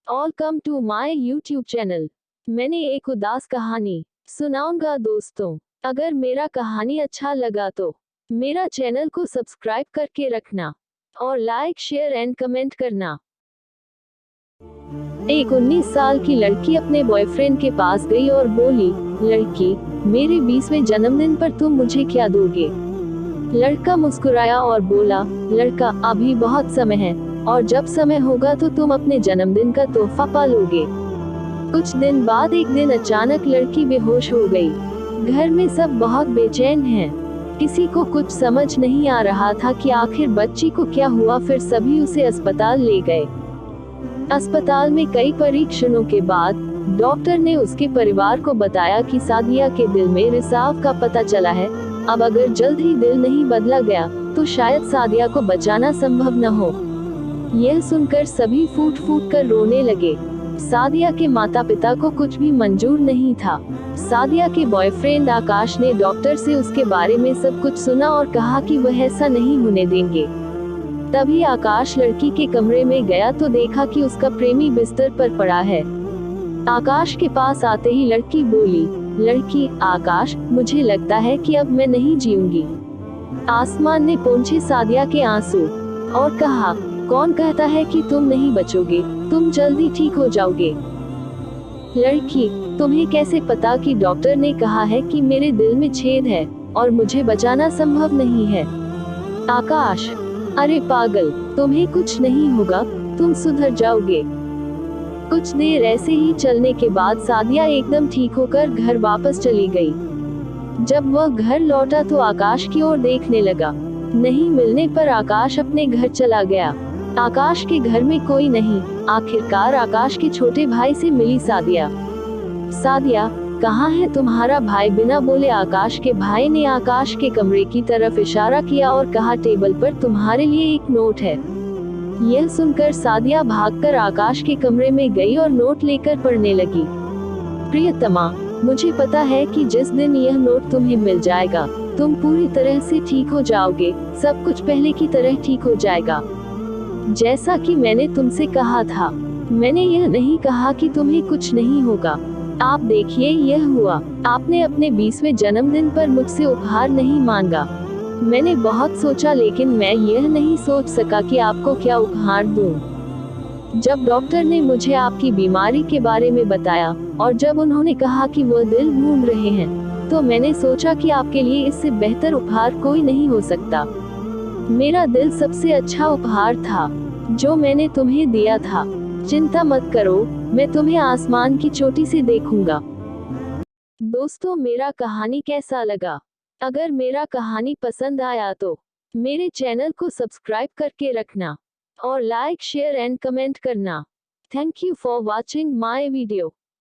Welcome to my YouTube channel. मैंने एक उदास कहानी सुनाऊंगा दोस्तों। अगर मेरा कहानी अच्छा लगा तो मेरा चैनल को सब्सक्राइब करके रखना और लाइक शेयर एंड कमेंट करना। एक 19 साल की लड़की अपने बॉयफ्रेंड के पास गई और बोली, लड़की, मेरे 20वें जन्मदिन पर तुम मुझे क्या दोगे? लड़का मुस्कुराया और बोला, लड़का, अभी बहुत समय है और जब समय होगा तो तुम अपने जन्मदिन का तोहफा पालोगे। कुछ दिन बाद एक दिन अचानक लड़की बेहोश हो गई। घर में सब बहुत बेचैन हैं। किसी को कुछ समझ नहीं आ रहा था कि आखिर बच्ची को क्या हुआ। फिर सभी उसे अस्पताल ले गए। अस्पताल में कई परीक्षणों के बाद डॉक्टर ने उसके परिवार को बताया कि सादिया के दिल में रिसाव का पता चला है। अब अगर जल्द ही दिल नहीं बदला गया तो शायद सादिया को बचाना संभव न हो। यह सुनकर सभी फूट फूट कर रोने लगे। सादिया के माता पिता को कुछ भी मंजूर नहीं था। सादिया के बॉयफ्रेंड आकाश ने डॉक्टर से उसके बारे में सब कुछ सुना और कहा कि वह ऐसा नहीं होने देंगे। तभी आकाश लड़की के कमरे में गया तो देखा कि उसका प्रेमी बिस्तर पर पड़ा है। आकाश के पास आते ही लड़की बोली, लड़की, आकाश, मुझे लगता है कि अब मैं नहीं जीऊंगी। आसमान ने पोंछे सादिया के आंसू और कहा, कौन कहता है कि तुम नहीं बचोगे? तुम जल्दी ठीक हो जाओगे। लड़की, तुम्हें कैसे पता कि डॉक्टर ने कहा है कि मेरे दिल में छेद है और मुझे बचाना संभव नहीं है? आकाश, अरे पागल, तुम्हें कुछ नहीं होगा, तुम सुधर जाओगे। कुछ देर ऐसे ही चलने के बाद सादिया एकदम ठीक होकर घर वापस चली गई। जब वह घर लौटा तो आकाश की ओर देखने लगा। नहीं मिलने पर आकाश अपने घर चला गया। आकाश के घर में कोई नहीं। आखिरकार आकाश के छोटे भाई से मिली सादिया। सादिया, कहाँ है तुम्हारा भाई? बिना बोले आकाश के भाई ने आकाश के कमरे की तरफ इशारा किया और कहा, टेबल पर तुम्हारे लिए एक नोट है। यह सुनकर सादिया भागकर आकाश के कमरे में गई और नोट लेकर पढ़ने लगी। प्रियतमा, मुझे पता है कि जिस दिन यह नोट तुम्हें मिल जाएगा तुम पूरी तरह से ठीक हो जाओगे। सब कुछ पहले की तरह ठीक हो जाएगा। जैसा कि मैंने तुमसे कहा था। मैंने यह नहीं कहा कि तुम्हें कुछ नहीं होगा। आप देखिए, यह हुआ। आपने अपने 20वें जन्मदिन पर मुझसे उपहार नहीं मांगा। मैंने बहुत सोचा लेकिन मैं यह नहीं सोच सका कि आपको क्या उपहार दूं। जब डॉक्टर ने मुझे आपकी बीमारी के बारे में बताया और जब उन्होंने कहा कि वह दिल ढूंढ रहे हैं तो मैंने सोचा कि आपके लिए इससे बेहतर उपहार कोई नहीं हो सकता। मेरा दिल सबसे अच्छा उपहार था जो मैंने तुम्हें दिया था। चिंता मत करो, मैं तुम्हें आसमान की चोटी से देखूंगा। दोस्तों, मेरा कहानी कैसा लगा? अगर मेरा कहानी पसंद आया तो मेरे चैनल को सब्सक्राइब करके रखना और लाइक शेयर एंड कमेंट करना। Thank you for watching my video.